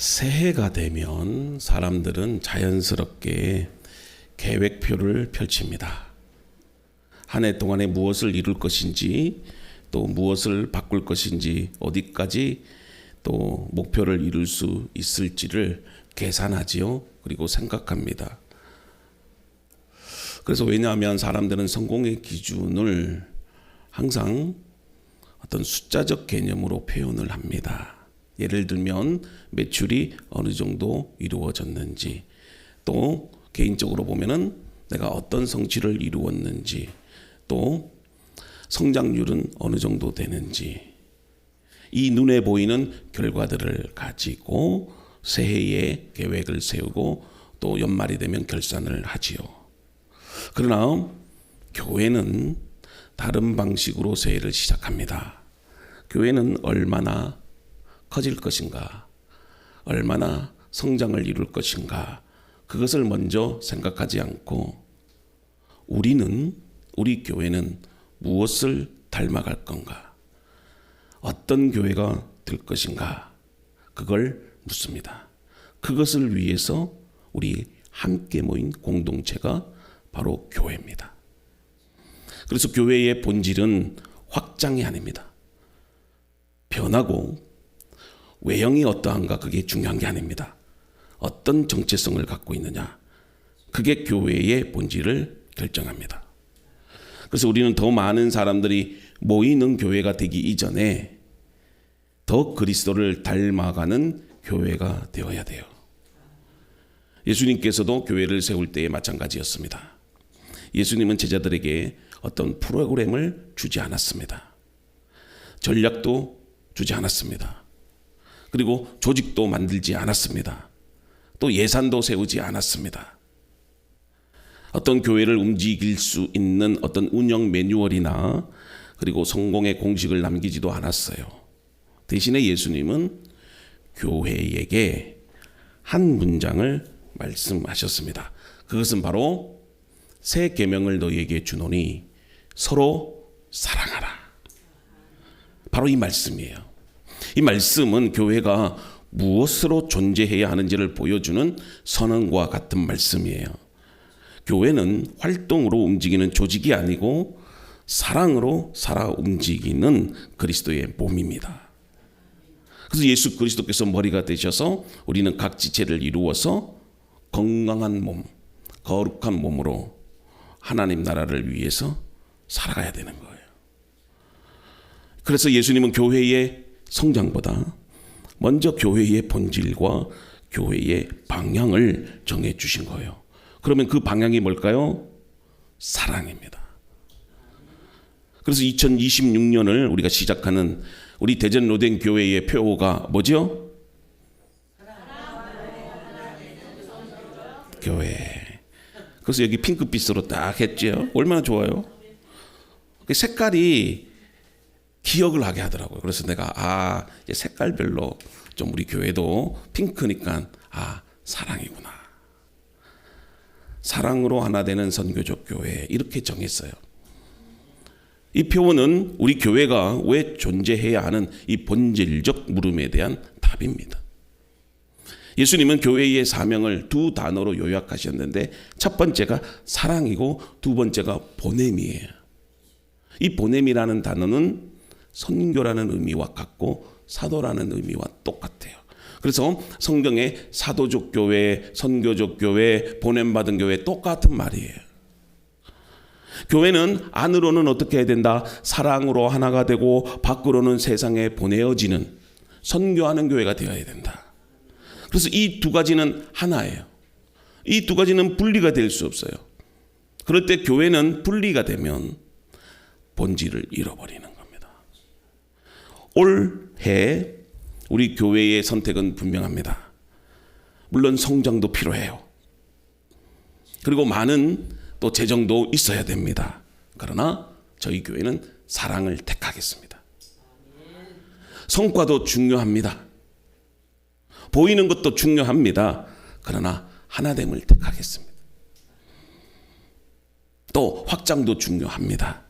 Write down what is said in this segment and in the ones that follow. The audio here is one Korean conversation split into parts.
새해가 되면 사람들은 자연스럽게 계획표를 펼칩니다. 한 해 동안에 무엇을 이룰 것인지, 또 무엇을 바꿀 것인지, 어디까지 또 목표를 이룰 수 있을지를 계산하지요. 그리고 생각합니다. 그래서 왜냐하면 사람들은 성공의 기준을 항상 어떤 숫자적 개념으로 표현을 합니다. 예를 들면 매출이 어느 정도 이루어졌는지, 또 개인적으로 보면은 내가 어떤 성취를 이루었는지, 또 성장률은 어느 정도 되는지, 이 눈에 보이는 결과들을 가지고 새해에 계획을 세우고 또 연말이 되면 결산을 하지요. 그러나 교회는 다른 방식으로 새해를 시작합니다. 교회는 얼마나 커질 것인가, 얼마나 성장을 이룰 것인가, 그것을 먼저 생각하지 않고 우리 교회는 무엇을 닮아갈 건가, 어떤 교회가 될 것인가, 그걸 묻습니다. 그것을 위해서 우리 함께 모인 공동체가 바로 교회입니다. 그래서 교회의 본질은 확장이 아닙니다. 변하고 외형이 어떠한가, 그게 중요한 게 아닙니다. 어떤 정체성을 갖고 있느냐, 그게 교회의 본질을 결정합니다. 그래서 우리는 더 많은 사람들이 모이는 교회가 되기 이전에 더 그리스도를 닮아가는 교회가 되어야 돼요. 예수님께서도 교회를 세울 때에 마찬가지였습니다. 예수님은 제자들에게 어떤 프로그램을 주지 않았습니다. 전략도 주지 않았습니다. 그리고 조직도 만들지 않았습니다. 또 예산도 세우지 않았습니다. 어떤 교회를 움직일 수 있는 어떤 운영 매뉴얼이나 그리고 성공의 공식을 남기지도 않았어요. 대신에 예수님은 교회에게 한 문장을 말씀하셨습니다. 그것은 바로 새 계명을 너희에게 주노니 서로 사랑하라. 바로 이 말씀이에요. 이 말씀은 교회가 무엇으로 존재해야 하는지를 보여주는 선언과 같은 말씀이에요. 교회는 활동으로 움직이는 조직이 아니고 사랑으로 살아 움직이는 그리스도의 몸입니다. 그래서 예수 그리스도께서 머리가 되셔서 우리는 각 지체를 이루어서 건강한 몸, 거룩한 몸으로 하나님 나라를 위해서 살아가야 되는 거예요. 그래서 예수님은 교회의 성장보다 먼저 교회의 본질과 교회의 방향을 정해 주신 거예요. 그러면 그 방향이 뭘까요? 사랑입니다. 그래서 2026년을 우리가 시작하는 우리 대전 로덴 교회의 표어가 뭐죠? 교회. 그래서 여기 핑크빛으로 딱 했죠. 얼마나 좋아요. 색깔이 기억을 하게 하더라고요. 그래서 내가 이제 색깔별로 좀 우리 교회도 핑크니까 사랑이구나. 사랑으로 하나 되는 선교적 교회, 이렇게 정했어요. 이 표현은 우리 교회가 왜 존재해야 하는 이 본질적 물음에 대한 답입니다. 예수님은 교회의 사명을 두 단어로 요약하셨는데 첫 번째가 사랑이고 두 번째가 보냄이에요. 이 보냄이라는 단어는 선교라는 의미와 같고 사도라는 의미와 똑같아요. 그래서 성경에 사도적 교회, 선교적 교회, 보냄받은 교회 똑같은 말이에요. 교회는 안으로는 어떻게 해야 된다? 사랑으로 하나가 되고 밖으로는 세상에 보내어지는 선교하는 교회가 되어야 된다. 그래서 이 두 가지는 하나예요. 이 두 가지는 분리가 될 수 없어요. 그럴 때 교회는 분리가 되면 본질을 잃어버리는 겁니다. 올해 우리 교회의 선택은 분명합니다. 물론 성장도 필요해요. 그리고 많은 또 재정도 있어야 됩니다. 그러나 저희 교회는 사랑을 택하겠습니다. 성과도 중요합니다. 보이는 것도 중요합니다. 그러나 하나됨을 택하겠습니다. 또 확장도 중요합니다.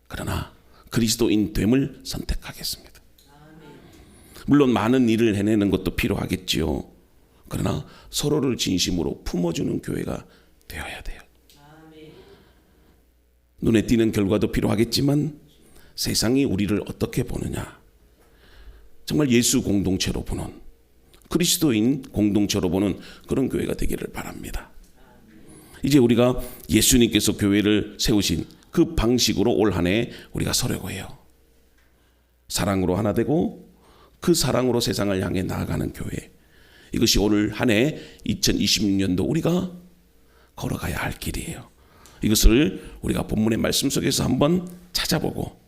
그러나 그리스도인 됨을 선택하겠습니다. 물론 많은 일을 해내는 것도 필요하겠지요. 그러나 서로를 진심으로 품어주는 교회가 되어야 돼요. 눈에 띄는 결과도 필요하겠지만 세상이 우리를 어떻게 보느냐, 정말 예수 공동체로 보는, 그리스도인 공동체로 보는 그런 교회가 되기를 바랍니다. 이제 우리가 예수님께서 교회를 세우신 그 방식으로 올 한 해 우리가 서려고 해요. 사랑으로 하나 되고 그 사랑으로 세상을 향해 나아가는 교회, 이것이 오늘 한 해 2026년도 우리가 걸어가야 할 길이에요. 이것을 우리가 본문의 말씀 속에서 한번 찾아보고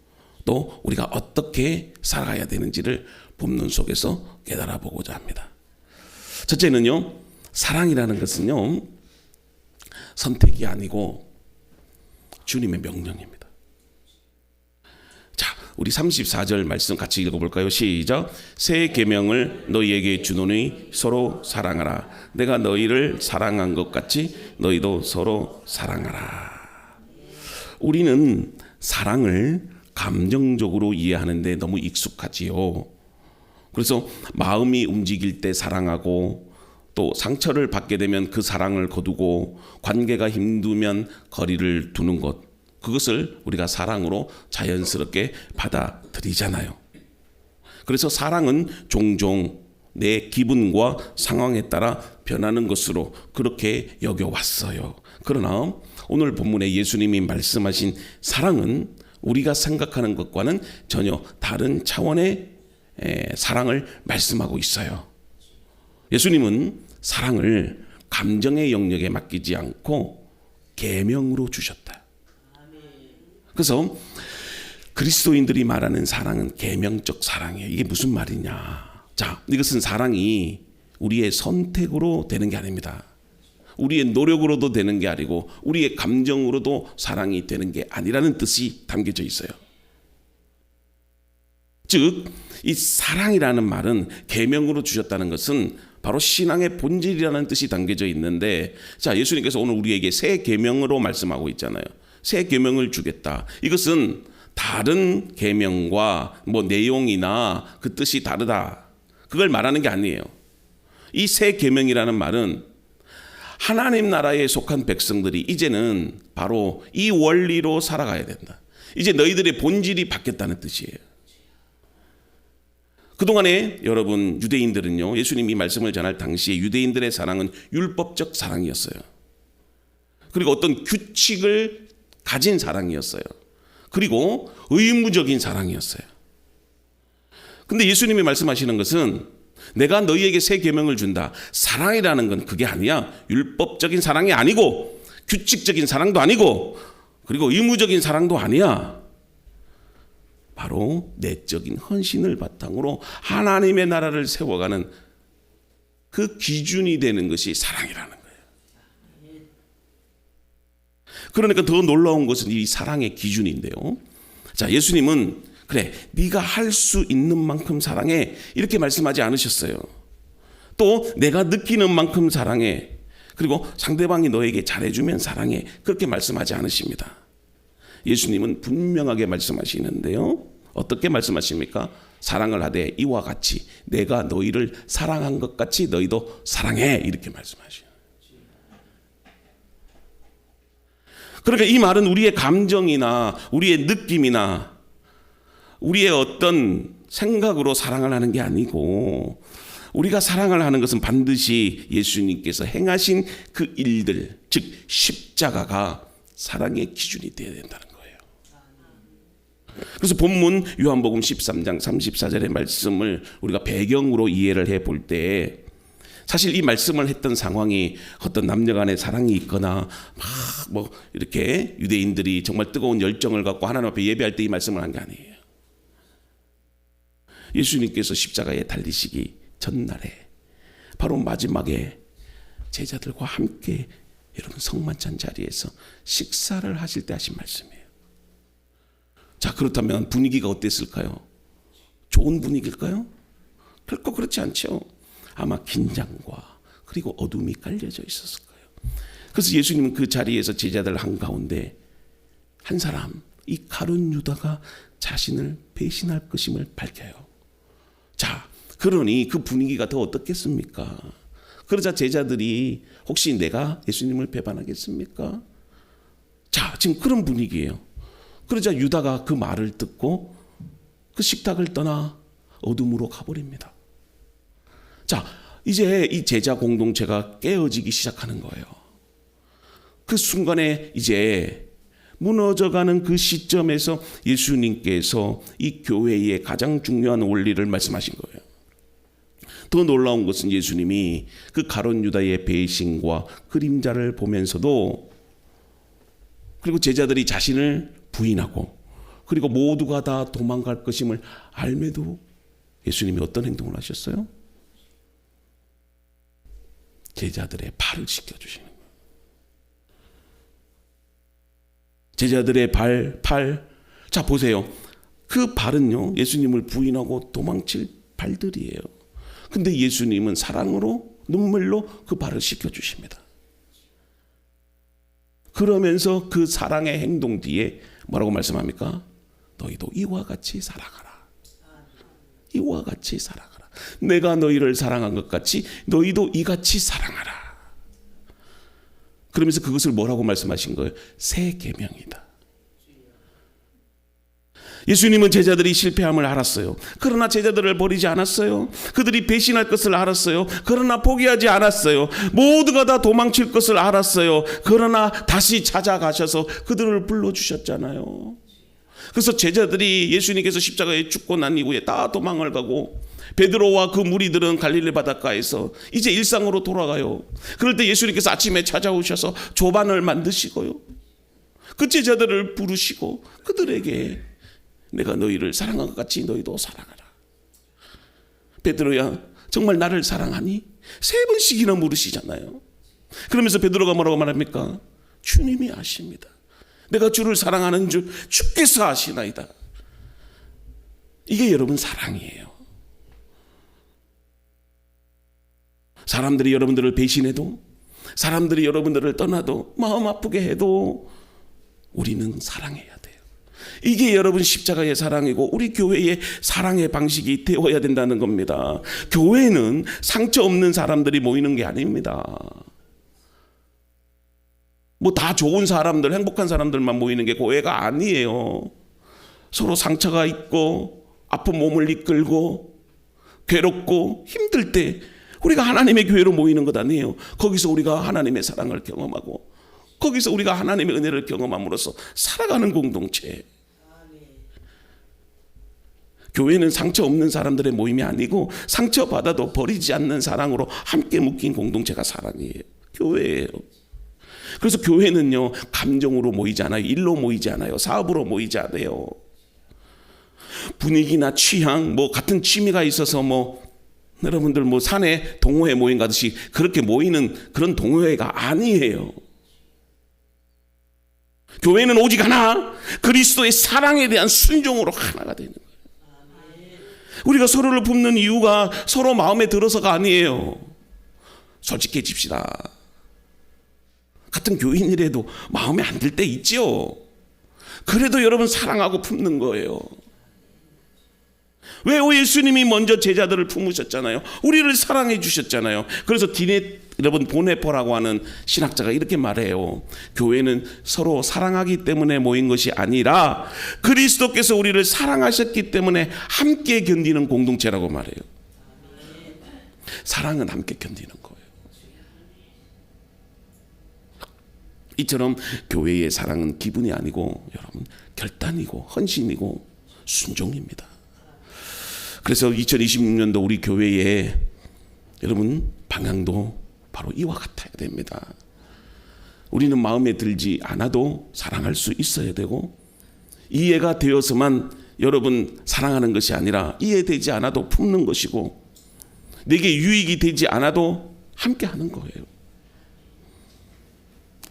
또 우리가 어떻게 살아가야 되는지를 본문 속에서 깨달아 보고자 합니다. 첫째는요, 사랑이라는 것은요, 선택이 아니고 주님의 명령입니다. 자, 우리 34절 말씀 같이 읽어볼까요? 시작. 새 계명을 너희에게 주노니 서로 사랑하라. 내가 너희를 사랑한 것 같이 너희도 서로 사랑하라. 우리는 사랑을 감정적으로 이해하는데 너무 익숙하지요. 그래서 마음이 움직일 때 사랑하고, 또 상처를 받게 되면 그 사랑을 거두고, 관계가 힘들면 거리를 두는 것, 그것을 우리가 사랑으로 자연스럽게 받아들이잖아요. 그래서 사랑은 종종 내 기분과 상황에 따라 변하는 것으로 그렇게 여겨왔어요. 그러나 오늘 본문에 예수님이 말씀하신 사랑은 우리가 생각하는 것과는 전혀 다른 차원의 사랑을 말씀하고 있어요. 예수님은 사랑을 감정의 영역에 맡기지 않고 계명으로 주셨다. 그래서 그리스도인들이 말하는 사랑은 계명적 사랑이에요. 이게 무슨 말이냐? 자, 이것은 사랑이 우리의 선택으로 되는 게 아닙니다. 우리의 노력으로도 되는 게 아니고 우리의 감정으로도 사랑이 되는 게 아니라는 뜻이 담겨져 있어요. 즉, 이 사랑이라는 말은 계명으로 주셨다는 것은 바로 신앙의 본질이라는 뜻이 담겨져 있는데, 자, 예수님께서 오늘 우리에게 새 계명으로 말씀하고 있잖아요. 새 계명을 주겠다. 이것은 다른 계명과 내용이나 그 뜻이 다르다, 그걸 말하는 게 아니에요. 이 새 계명이라는 말은 하나님 나라에 속한 백성들이 이제는 바로 이 원리로 살아가야 된다. 이제 너희들의 본질이 바뀌었다는 뜻이에요. 그동안에 여러분, 유대인들은요, 예수님이 말씀을 전할 당시에 유대인들의 사랑은 율법적 사랑이었어요. 그리고 어떤 규칙을 가진 사랑이었어요. 그리고 의무적인 사랑이었어요. 근데 예수님이 말씀하시는 것은 내가 너희에게 새 계명을 준다. 사랑이라는 건 그게 아니야. 율법적인 사랑이 아니고 규칙적인 사랑도 아니고 그리고 의무적인 사랑도 아니야. 바로 내적인 헌신을 바탕으로 하나님의 나라를 세워가는 그 기준이 되는 것이 사랑이라는 거예요. 그러니까 더 놀라운 것은 이 사랑의 기준인데요. 자, 예수님은 그래, 네가 할 수 있는 만큼 사랑해, 이렇게 말씀하지 않으셨어요. 또 내가 느끼는 만큼 사랑해, 그리고 상대방이 너에게 잘해주면 사랑해, 그렇게 말씀하지 않으십니다. 예수님은 분명하게 말씀하시는데요. 어떻게 말씀하십니까? 사랑을 하되 이와 같이 내가 너희를 사랑한 것 같이 너희도 사랑해, 이렇게 말씀하셔요. 그러니까 이 말은 우리의 감정이나 우리의 느낌이나 우리의 어떤 생각으로 사랑을 하는 게 아니고, 우리가 사랑을 하는 것은 반드시 예수님께서 행하신 그 일들, 즉 십자가가 사랑의 기준이 되어야 된다는 거예요. 그래서 본문 요한복음 13장 34절의 말씀을 우리가 배경으로 이해를 해볼 때, 사실 이 말씀을 했던 상황이 어떤 남녀 간의 사랑이 있거나 막 이렇게 유대인들이 정말 뜨거운 열정을 갖고 하나님 앞에 예배할 때 이 말씀을 한 게 아니에요. 예수님께서 십자가에 달리시기 전날에 바로 마지막에 제자들과 함께 여러분 성만찬 자리에서 식사를 하실 때 하신 말씀이에요. 자, 그렇다면 분위기가 어땠을까요? 좋은 분위기일까요? 결코 그렇지 않죠. 아마 긴장과 그리고 어둠이 깔려져 있었을 거예요. 그래서 예수님은 그 자리에서 제자들 한가운데 한 사람, 이 가룟 유다가 자신을 배신할 것임을 밝혀요. 자, 그러니 그 분위기가 더 어떻겠습니까? 그러자 제자들이 혹시 내가 예수님을 배반하겠습니까? 자, 지금 그런 분위기예요. 그러자 유다가 그 말을 듣고 그 식탁을 떠나 어둠으로 가버립니다. 자, 이제 이 제자 공동체가 깨어지기 시작하는 거예요. 그 순간에 이제 무너져가는 그 시점에서 예수님께서 이 교회의 가장 중요한 원리를 말씀하신 거예요. 더 놀라운 것은 예수님이 그 가룟 유다의 배신과 그림자를 보면서도, 그리고 제자들이 자신을 부인하고 그리고 모두가 다 도망갈 것임을 알매도 예수님이 어떤 행동을 하셨어요? 제자들의 발을 씻겨주시는 거예요. 제자들의 팔. 자, 보세요. 그 발은요, 예수님을 부인하고 도망칠 발들이에요. 근데 예수님은 사랑으로, 눈물로 그 발을 씻겨주십니다. 그러면서 그 사랑의 행동 뒤에 뭐라고 말씀합니까? 너희도 이와 같이 살아가라. 이와 같이 살아가라. 내가 너희를 사랑한 것 같이 너희도 이같이 사랑하라. 그러면서 그것을 뭐라고 말씀하신 거예요? 새 계명이다. 예수님은 제자들이 실패함을 알았어요. 그러나 제자들을 버리지 않았어요. 그들이 배신할 것을 알았어요. 그러나 포기하지 않았어요. 모두가 다 도망칠 것을 알았어요. 그러나 다시 찾아가셔서 그들을 불러주셨잖아요. 그래서 제자들이 예수님께서 십자가에 죽고 난 이후에 다 도망을 가고 베드로와 그 무리들은 갈릴리 바닷가에서 이제 일상으로 돌아가요. 그럴 때 예수님께서 아침에 찾아오셔서 조반을 만드시고요. 그 제자들을 부르시고 그들에게 내가 너희를 사랑한 것 같이 너희도 사랑하라. 베드로야, 정말 나를 사랑하니? 3번씩이나 물으시잖아요. 그러면서 베드로가 뭐라고 말합니까? 주님이 아십니다. 내가 주를 사랑하는 줄 주께서 아시나이다. 이게 여러분 사랑이에요. 사람들이 여러분들을 배신해도, 사람들이 여러분들을 떠나도, 마음 아프게 해도 우리는 사랑해야 돼요. 이게 여러분 십자가의 사랑이고 우리 교회의 사랑의 방식이 되어야 된다는 겁니다. 교회는 상처 없는 사람들이 모이는 게 아닙니다. 뭐 다 좋은 사람들, 행복한 사람들만 모이는 게 교회가 아니에요. 서로 상처가 있고 아픈 몸을 이끌고 괴롭고 힘들 때 우리가 하나님의 교회로 모이는 것 아니에요. 거기서 우리가 하나님의 사랑을 경험하고 거기서 우리가 하나님의 은혜를 경험함으로써 살아가는 공동체. 교회는 상처 없는 사람들의 모임이 아니고 상처받아도 버리지 않는 사랑으로 함께 묶인 공동체가 사랑이에요. 교회예요. 그래서 교회는요, 감정으로 모이지 않아요. 일로 모이지 않아요. 사업으로 모이지 않아요. 분위기나 취향, 뭐 같은 취미가 있어서 여러분들 산에 동호회 모임 가듯이 그렇게 모이는 그런 동호회가 아니에요. 교회는 오직 하나, 그리스도의 사랑에 대한 순종으로 하나가 되는 거예요. 우리가 서로를 품는 이유가 서로 마음에 들어서가 아니에요. 솔직해집시다. 같은 교인이라도 마음에 안 들 때 있죠. 그래도 여러분 사랑하고 품는 거예요. 왜 예수님이 먼저 제자들을 품으셨잖아요. 우리를 사랑해 주셨잖아요. 그래서 여러분 보네포라고 하는 신학자가 이렇게 말해요. 교회는 서로 사랑하기 때문에 모인 것이 아니라 그리스도께서 우리를 사랑하셨기 때문에 함께 견디는 공동체라고 말해요. 사랑은 함께 견디는 거예요. 이처럼 교회의 사랑은 기분이 아니고 여러분 결단이고 헌신이고 순종입니다. 그래서 2026년도 우리 교회의 여러분 방향도 바로 이와 같아야 됩니다. 우리는 마음에 들지 않아도 사랑할 수 있어야 되고, 이해가 되어서만 여러분 사랑하는 것이 아니라 이해되지 않아도 품는 것이고, 내게 유익이 되지 않아도 함께 하는 거예요.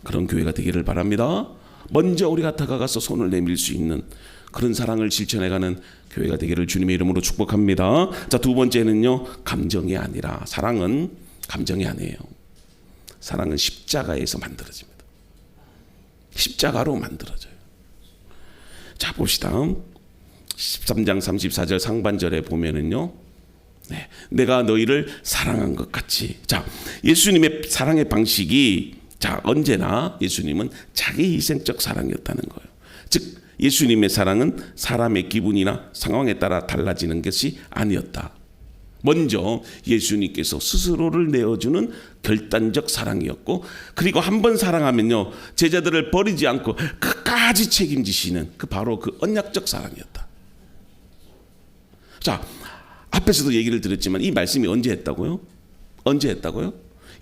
그런 교회가 되기를 바랍니다. 먼저 우리가 다가가서 손을 내밀 수 있는 그런 사랑을 실천해가는 교회가 되기를 주님의 이름으로 축복합니다. 자, 두 번째는요, 감정이 아니라, 사랑은 감정이 아니에요. 사랑은 십자가에서 만들어집니다. 십자가로 만들어져요. 자, 봅시다. 13장 34절 상반절에 보면은요, 네, 내가 너희를 사랑한 것 같이. 자, 예수님의 사랑의 방식이 언제나 예수님은 자기 희생적 사랑이었다는 거예요. 즉 예수님의 사랑은 사람의 기분이나 상황에 따라 달라지는 것이 아니었다. 먼저 예수님께서 스스로를 내어주는 결단적 사랑이었고, 그리고 한 번 사랑하면요 제자들을 버리지 않고 끝까지 책임지시는 바로 그 언약적 사랑이었다. 자, 앞에서도 얘기를 드렸지만 이 말씀이 언제 했다고요?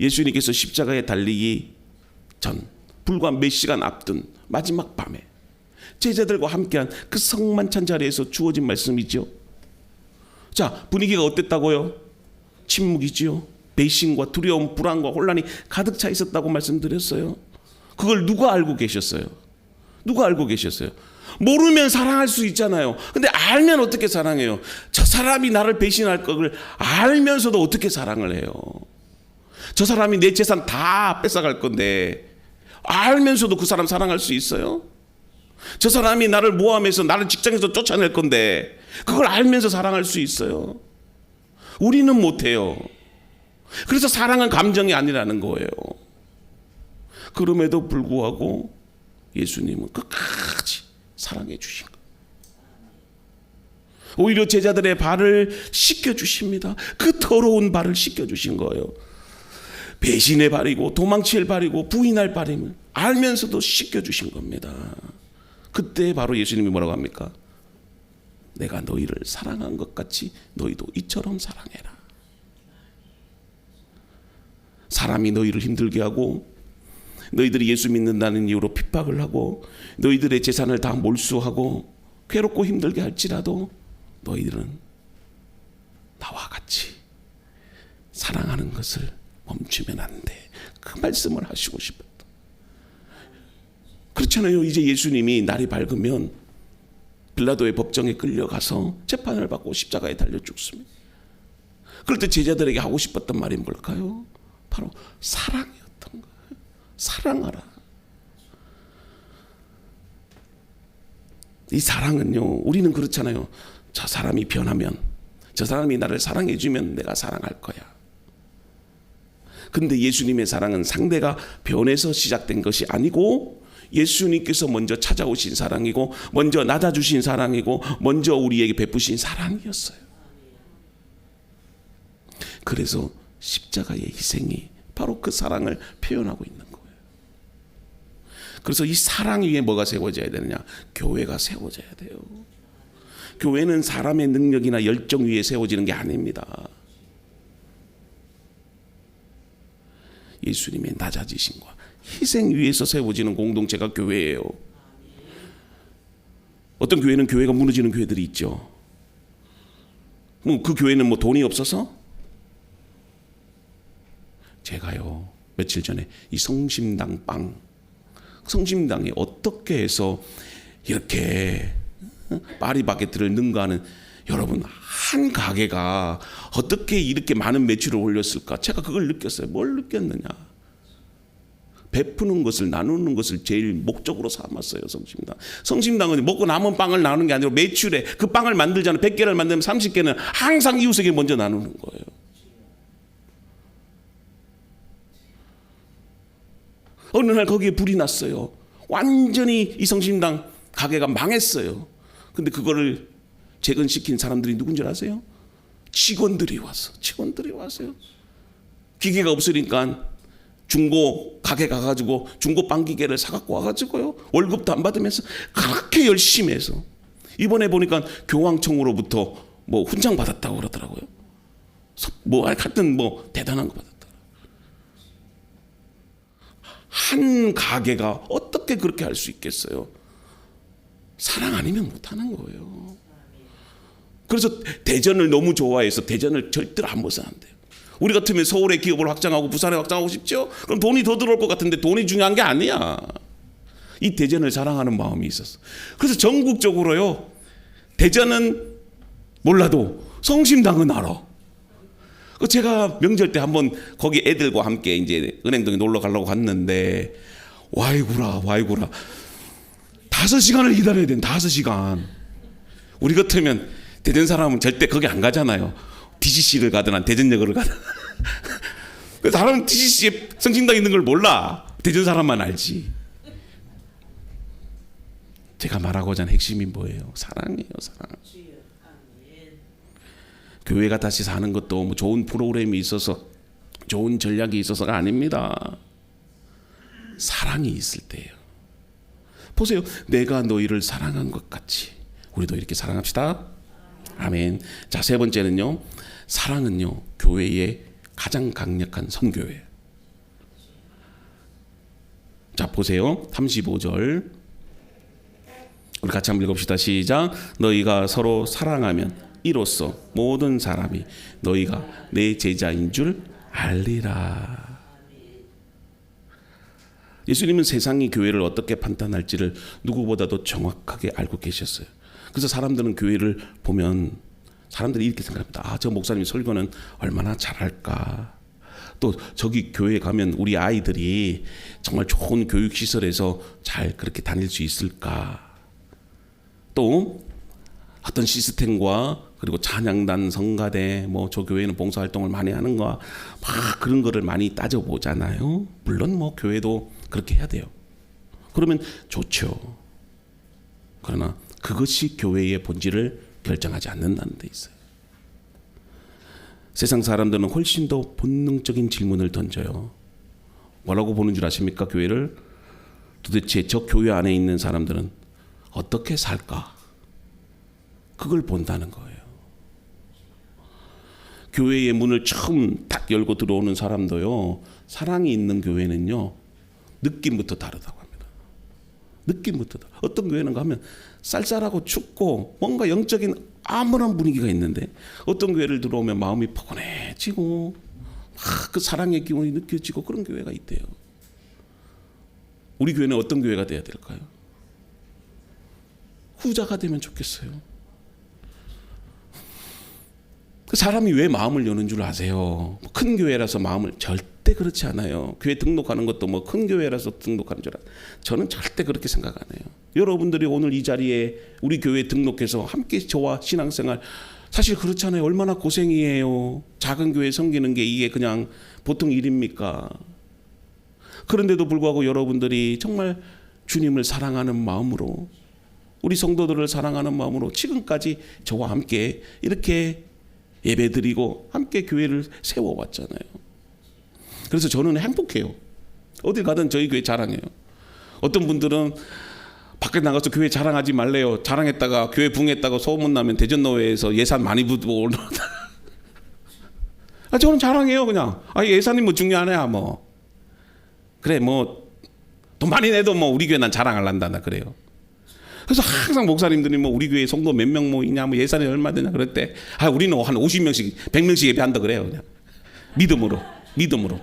예수님께서 십자가에 달리기 전, 불과 몇 시간 앞둔 마지막 밤에 제자들과 함께한 그 성만찬 자리에서 주어진 말씀이죠. 자, 분위기가 어땠다고요? 침묵이지요. 배신과 두려움, 불안과 혼란이 가득 차 있었다고 말씀드렸어요. 그걸 누가 알고 계셨어요? 모르면 사랑할 수 있잖아요. 근데 알면 어떻게 사랑해요? 저 사람이 나를 배신할 걸 알면서도 어떻게 사랑을 해요? 저 사람이 내 재산 다 뺏어갈 건데 알면서도 그 사람 사랑할 수 있어요? 저 사람이 나를 모함해서 나를 직장에서 쫓아낼 건데 그걸 알면서 사랑할 수 있어요? 우리는 못해요. 그래서 사랑은 감정이 아니라는 거예요. 그럼에도 불구하고 예수님은 끝까지 사랑해 주신 거예요. 오히려 제자들의 발을 씻겨주십니다. 그 더러운 발을 씻겨주신 거예요. 배신의 발이고 도망칠 발이고 부인할 발임을 알면서도 씻겨주신 겁니다. 그때 바로 예수님이 뭐라고 합니까? 내가 너희를 사랑한 것 같이 너희도 이처럼 사랑해라. 사람이 너희를 힘들게 하고 너희들이 예수 믿는다는 이유로 핍박을 하고 너희들의 재산을 다 몰수하고 괴롭고 힘들게 할지라도 너희들은 나와 같이 사랑하는 것을 멈추면 안 돼. 그 말씀을 하시고 싶었다. 그렇잖아요. 이제 예수님이 날이 밝으면 빌라도의 법정에 끌려가서 재판을 받고 십자가에 달려 죽습니다. 그럴 때 제자들에게 하고 싶었던 말이 뭘까요? 바로 사랑이었던 거예요. 사랑하라. 이 사랑은요, 우리는 그렇잖아요. 저 사람이 변하면, 저 사람이 나를 사랑해주면 내가 사랑할 거야. 근데 예수님의 사랑은 상대가 변해서 시작된 것이 아니고 예수님께서 먼저 찾아오신 사랑이고 먼저 낮아주신 사랑이고 먼저 우리에게 베푸신 사랑이었어요. 그래서 십자가의 희생이 바로 그 사랑을 표현하고 있는 거예요. 그래서 이 사랑 위에 뭐가 세워져야 되느냐? 교회가 세워져야 돼요. 교회는 사람의 능력이나 열정 위에 세워지는 게 아닙니다. 예수님의 낮아지심과 희생 위에서 세워지는 공동체가 교회예요. 어떤 교회는 교회가 무너지는 교회들이 있죠. 그 교회는 돈이 없어서? 제가요 며칠 전에 이 성심당에 어떻게 해서 이렇게 파리바게트를 능가하는, 여러분 한 가게가 어떻게 이렇게 많은 매출을 올렸을까? 제가 그걸 느꼈어요. 뭘 느꼈느냐? 베푸는 것을, 나누는 것을 제일 목적으로 삼았어요. 성심당은 먹고 남은 빵을 나누는 게 아니라 매출에 그 빵을 만들잖아요. 100개를 만들면 30개는 항상 이웃에게 먼저 나누는 거예요. 어느 날 거기에 불이 났어요. 완전히 이 성심당 가게가 망했어요. 근데 그거를 재건시킨 사람들이 누군지 아세요? 직원들이 왔어요. 기계가 없으니까 중고 가게 가가지고 중고 빵기계를 사갖고 와가지고요, 월급도 안 받으면서 그렇게 열심히 해서 이번에 보니까 교황청으로부터 훈장 받았다고 그러더라고요. 하여튼 대단한 거 받았다. 한 가게가 어떻게 그렇게 할 수 있겠어요? 사랑 아니면 못하는 거예요. 그래서 대전을 너무 좋아해서 대전을 절대로 안 벗어난대요. 우리 같으면 서울에 기업을 확장하고 부산에 확장하고 싶죠? 그럼 돈이 더 들어올 것 같은데 돈이 중요한 게 아니야. 이 대전을 사랑하는 마음이 있었어. 그래서 전국적으로요, 대전은 몰라도 성심당은 알아. 제가 명절 때 한번 거기 애들과 함께 이제 은행동에 놀러 가려고 갔는데 와이구라 5시간을 기다려야 돼. 5시간. 우리 같으면 대전 사람은 절대 거기 안 가잖아요. DCC를 가든 대전역을 가든 그 사람은 DCC에 성심당 있는 걸 몰라. 대전 사람만 알지. 제가 말하고자 하는 핵심이 뭐예요? 사랑이에요. 사랑. 교회가 다시 사는 것도 뭐 좋은 프로그램이 있어서 좋은 전략이 있어서가 아닙니다. 사랑이 있을 때예요. 보세요. 내가 너희를 사랑한 것 같이 우리도 이렇게 사랑합시다. 아멘. 자, 세 번째는요. 사랑은요. 교회의 가장 강력한 선교예요. 자, 보세요. 35절. 우리 같이 한번 읽읍시다. 시작. 너희가 서로 사랑하면 이로써 모든 사람이 너희가 내 제자인 줄 알리라. 예수님은 세상이 교회를 어떻게 판단할지를 누구보다도 정확하게 알고 계셨어요. 그래서 사람들은 교회를 보면 사람들이 이렇게 생각합니다. 아, 저 목사님 설교는 얼마나 잘할까. 또 저기 교회에 가면 우리 아이들이 정말 좋은 교육시설에서 잘 그렇게 다닐 수 있을까. 또 어떤 시스템과 그리고 찬양단, 성가대, 뭐 저 교회는 봉사활동을 많이 하는가, 막 그런 거를 많이 따져보잖아요. 물론 뭐 교회도 그렇게 해야 돼요. 그러면 좋죠. 그러나 그것이 교회의 본질을 결정하지 않는다는 데 있어요. 세상 사람들은 훨씬 더 본능적인 질문을 던져요. 뭐라고 보는 줄 아십니까? 교회를 도대체 저 교회 안에 있는 사람들은 어떻게 살까? 그걸 본다는 거예요. 교회의 문을 처음 딱 열고 들어오는 사람도요, 사랑이 있는 교회는요, 느낌부터 다르다고 합니다. 느낌부터 다르다. 어떤 교회는 가면 쌀쌀하고 춥고 뭔가 영적인 암울한 분위기가 있는데, 어떤 교회를 들어오면 마음이 포근해지고 막 그 사랑의 기운이 느껴지고 그런 교회가 있대요. 우리 교회는 어떤 교회가 돼야 될까요? 후자가 되면 좋겠어요. 그 사람이 왜 마음을 여는 줄 아세요? 큰 교회라서 마음을, 절대 그렇지 않아요. 교회 등록하는 것도 뭐 큰 교회라서 등록하는 줄 알아요. 저는 절대 그렇게 생각 안 해요. 여러분들이 오늘 이 자리에 우리 교회에 등록해서 함께 저와 신앙생활, 사실 그렇잖아요. 얼마나 고생이에요. 작은 교회 섬기는 게 이게 그냥 보통 일입니까? 그런데도 불구하고 여러분들이 정말 주님을 사랑하는 마음으로, 우리 성도들을 사랑하는 마음으로 지금까지 저와 함께 이렇게 예배드리고 함께 교회를 세워왔잖아요. 그래서 저는 행복해요. 어딜 가든 저희 교회 자랑해요. 어떤 분들은 밖에 나가서 교회 자랑하지 말래요. 자랑했다가 교회 붕했다가 소문나면 대전노회에서 예산 많이 부고 올라오다가 저는 자랑해요. 그냥 예산이 뭐 중요하냐 뭐. 그래 뭐 돈 많이 내도 뭐 우리 교회 난 자랑할란다 나 그래요. 그래서 항상 목사님들이 뭐 우리 교회 성도 몇 명 모이냐, 뭐 예산이 얼마 되냐 그럴 때, 우리는 한 50명씩, 100명씩 예배한다 그래요. 그냥 믿음으로,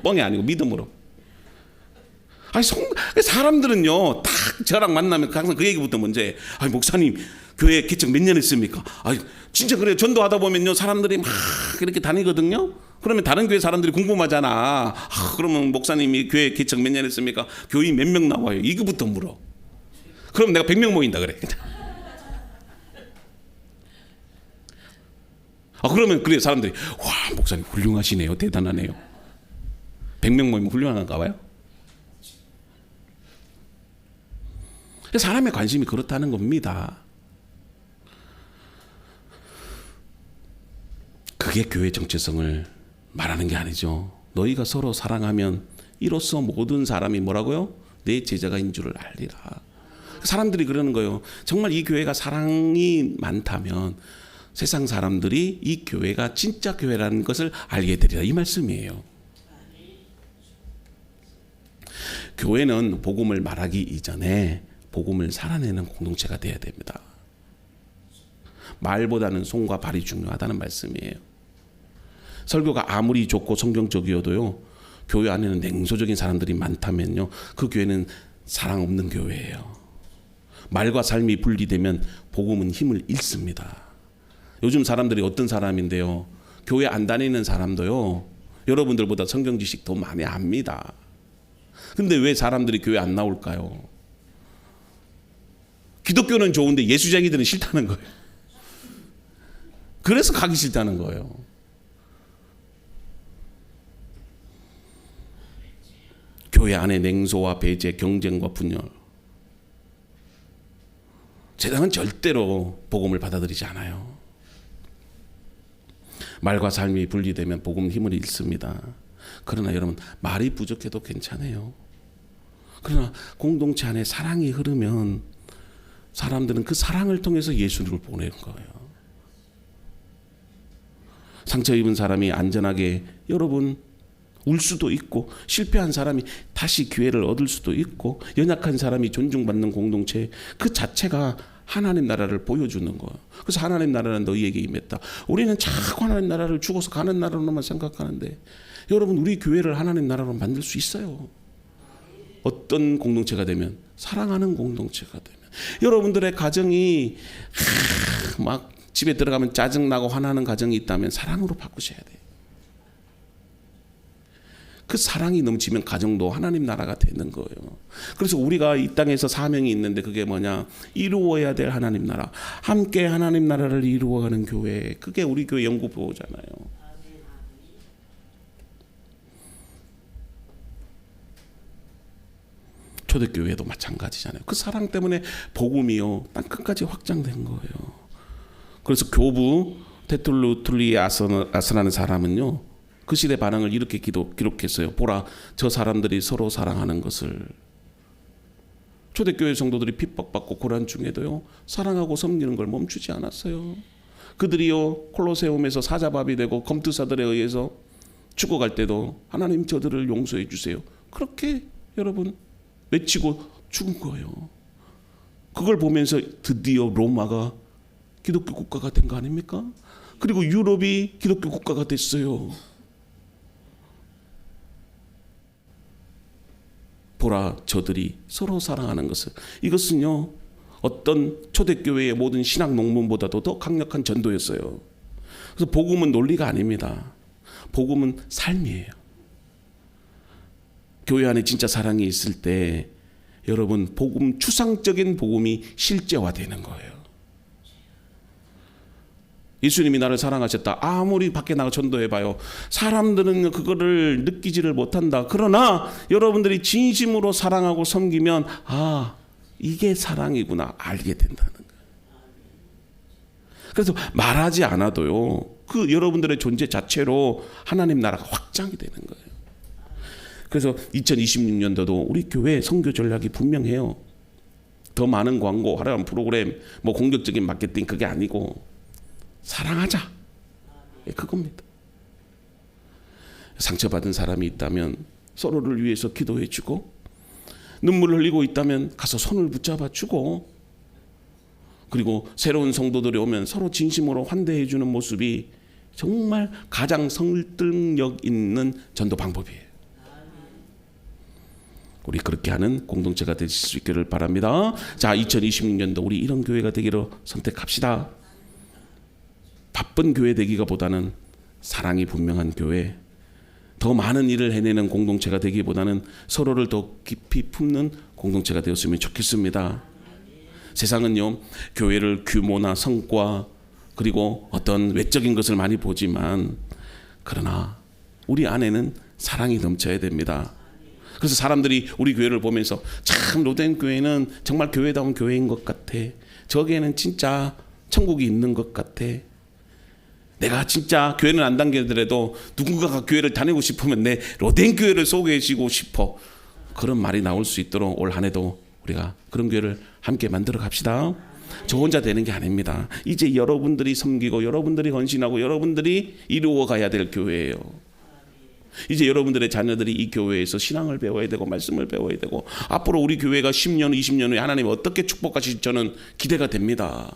뻥이 아니고 믿음으로. 사람들은요, 딱 저랑 만나면 항상 그 얘기부터 먼저 해. 목사님 교회 개척 몇 년 했습니까? 진짜 그래요. 전도하다 보면요, 사람들이 막 이렇게 다니거든요. 그러면 다른 교회 사람들이 궁금하잖아. 그러면 목사님이 교회 개척 몇 년 했습니까? 교인 몇 명 나와요? 이거부터 물어. 그럼 내가 100명 모인다 그래. 그러면 그래 사람들이 와 목사님 훌륭하시네요. 대단하네요. 100명 모이면 훌륭한가 봐요. 사람의 관심이 그렇다는 겁니다. 그게 교회 정체성을 말하는 게 아니죠. 너희가 서로 사랑하면 이로써 모든 사람이 뭐라고요? 내 제자가인 줄을 알리라. 사람들이 그러는 거예요. 정말 이 교회가 사랑이 많다면 세상 사람들이 이 교회가 진짜 교회라는 것을 알게 되리라, 이 말씀이에요. 교회는 복음을 말하기 이전에 복음을 살아내는 공동체가 돼야 됩니다. 말보다는 손과 발이 중요하다는 말씀이에요. 설교가 아무리 좋고 성경적이어도요, 교회 안에는 냉소적인 사람들이 많다면요, 그 교회는 사랑 없는 교회예요. 말과 삶이 분리되면 복음은 힘을 잃습니다. 요즘 사람들이 어떤 사람인데요, 교회 안 다니는 사람도요, 여러분들보다 성경 지식 더 많이 압니다. 근데 왜 사람들이 교회 안 나올까요? 기독교는 좋은데 예수쟁이들은 싫다는 거예요. 그래서 가기 싫다는 거예요. 교회 안에 냉소와 배제, 경쟁과 분열. 세상은 절대로 복음을 받아들이지 않아요. 말과 삶이 분리되면 복음은 힘을 잃습니다. 그러나 여러분, 말이 부족해도 괜찮아요. 그러나 공동체 안에 사랑이 흐르면 사람들은 그 사랑을 통해서 예수를 보내는 거예요. 상처 입은 사람이 안전하게 여러분 울 수도 있고, 실패한 사람이 다시 기회를 얻을 수도 있고, 연약한 사람이 존중받는 공동체 그 자체가 하나님 나라를 보여주는 거예요. 그래서 하나님 나라는 너희에게 임했다. 우리는 자꾸 하나님 나라를 죽어서 가는 나라로만 생각하는데, 여러분 우리 교회를 하나님 나라로 만들 수 있어요. 어떤 공동체가 되면? 사랑하는 공동체가 되면. 여러분들의 가정이 막 집에 들어가면 짜증나고 화나는 가정이 있다면 사랑으로 바꾸셔야 돼요. 그 사랑이 넘치면 가정도 하나님 나라가 되는 거예요. 그래서 우리가 이 땅에서 사명이 있는데 그게 뭐냐? 이루어야 될 하나님 나라. 함께 하나님 나라를 이루어가는 교회. 그게 우리 교회 연구보호잖아요. 초대교회도 마찬가지잖아요. 그 사랑 때문에 복음이요 땅끝까지 확장된 거예요. 그래서 교부 테툴루툴리 아스라는 사람은요, 그 시대 반응을 이렇게 기록했어요. 보라, 저 사람들이 서로 사랑하는 것을. 초대교회 성도들이 핍박받고 고난 중에도요 사랑하고 섬기는 걸 멈추지 않았어요. 그들이요 콜로세움에서 사자밥이 되고 검투사들에 의해서 죽어갈 때도 하나님 저들을 용서해 주세요. 그렇게 여러분 외치고 죽은 거예요. 그걸 보면서 드디어 로마가 기독교 국가가 된 거 아닙니까? 그리고 유럽이 기독교 국가가 됐어요. 보라, 저들이 서로 사랑하는 것을. 이것은요 어떤 초대교회의 모든 신학 논문보다도 더 강력한 전도였어요. 그래서 복음은 논리가 아닙니다. 복음은 삶이에요. 교회 안에 진짜 사랑이 있을 때 여러분 복음, 추상적인 복음이 실제화되는 거예요. 예수님이 나를 사랑하셨다. 아무리 밖에 나가 전도해봐요. 사람들은 그거를 느끼지를 못한다. 그러나 여러분들이 진심으로 사랑하고 섬기면 아, 이게 사랑이구나 알게 된다는 거예요. 그래서 말하지 않아도요 그 여러분들의 존재 자체로 하나님 나라가 확장이 되는 거예요. 그래서 2026년도도 우리 교회 선교 전략이 분명해요. 더 많은 광고, 화려한 프로그램, 뭐 공격적인 마케팅 그게 아니고 사랑하자. 그겁니다. 상처받은 사람이 있다면 서로를 위해서 기도해 주고, 눈물을 흘리고 있다면 가서 손을 붙잡아 주고, 그리고 새로운 성도들이 오면 서로 진심으로 환대해 주는 모습이 정말 가장 설득력 있는 전도 방법이에요. 우리 그렇게 하는 공동체가 될 수 있기를 바랍니다. 자, 2026년도 우리 이런 교회가 되기로 선택합시다. 바쁜 교회 되기가 보다는 사랑이 분명한 교회, 더 많은 일을 해내는 공동체가 되기보다는 서로를 더 깊이 품는 공동체가 되었으면 좋겠습니다. 세상은요 교회를 규모나 성과 그리고 어떤 외적인 것을 많이 보지만, 그러나 우리 안에는 사랑이 넘쳐야 됩니다. 그래서 사람들이 우리 교회를 보면서 참 로덴 교회는 정말 교회다운 교회인 것 같아. 저기에는 진짜 천국이 있는 것 같아. 내가 진짜 교회는 안 다니더라도 누군가가 교회를 다니고 싶으면 내 로덴 교회를 소개해주고 싶어. 그런 말이 나올 수 있도록 올 한 해도 우리가 그런 교회를 함께 만들어 갑시다. 저 혼자 되는 게 아닙니다. 이제 여러분들이 섬기고 여러분들이 헌신하고 여러분들이 이루어 가야 될 교회예요. 이제 여러분들의 자녀들이 이 교회에서 신앙을 배워야 되고 말씀을 배워야 되고, 앞으로 우리 교회가 10년 20년 후에 하나님이 어떻게 축복하실지 저는 기대가 됩니다.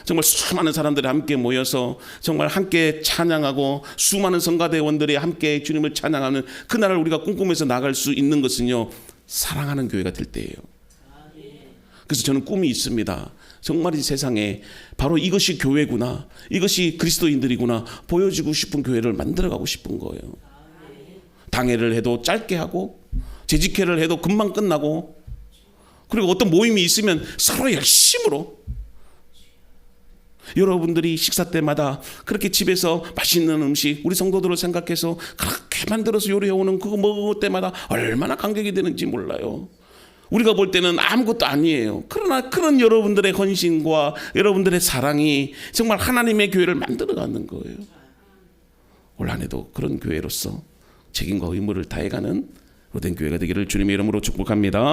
정말 수많은 사람들이 함께 모여서 정말 함께 찬양하고 수많은 성가대원들이 함께 주님을 찬양하는 그날을 우리가 꿈꾸면서 나갈 수 있는 것은요 사랑하는 교회가 될 때예요. 그래서 저는 꿈이 있습니다. 정말 이 세상에 바로 이것이 교회구나, 이것이 그리스도인들이구나 보여주고 싶은 교회를 만들어가고 싶은 거예요. 당회를 해도 짧게 하고, 재직회를 해도 금방 끝나고, 그리고 어떤 모임이 있으면 서로 열심으로 여러분들이 식사 때마다 그렇게 집에서 맛있는 음식 우리 성도들을 생각해서 그렇게 만들어서 요리해오는 그거 먹을 때마다 얼마나 감격이 되는지 몰라요. 우리가 볼 때는 아무것도 아니에요. 그러나 그런 여러분들의 헌신과 여러분들의 사랑이 정말 하나님의 교회를 만들어가는 거예요. 올 한 해도 그런 교회로서 책임과 의무를 다해가는 로된 교회가 되기를 주님의 이름으로 축복합니다.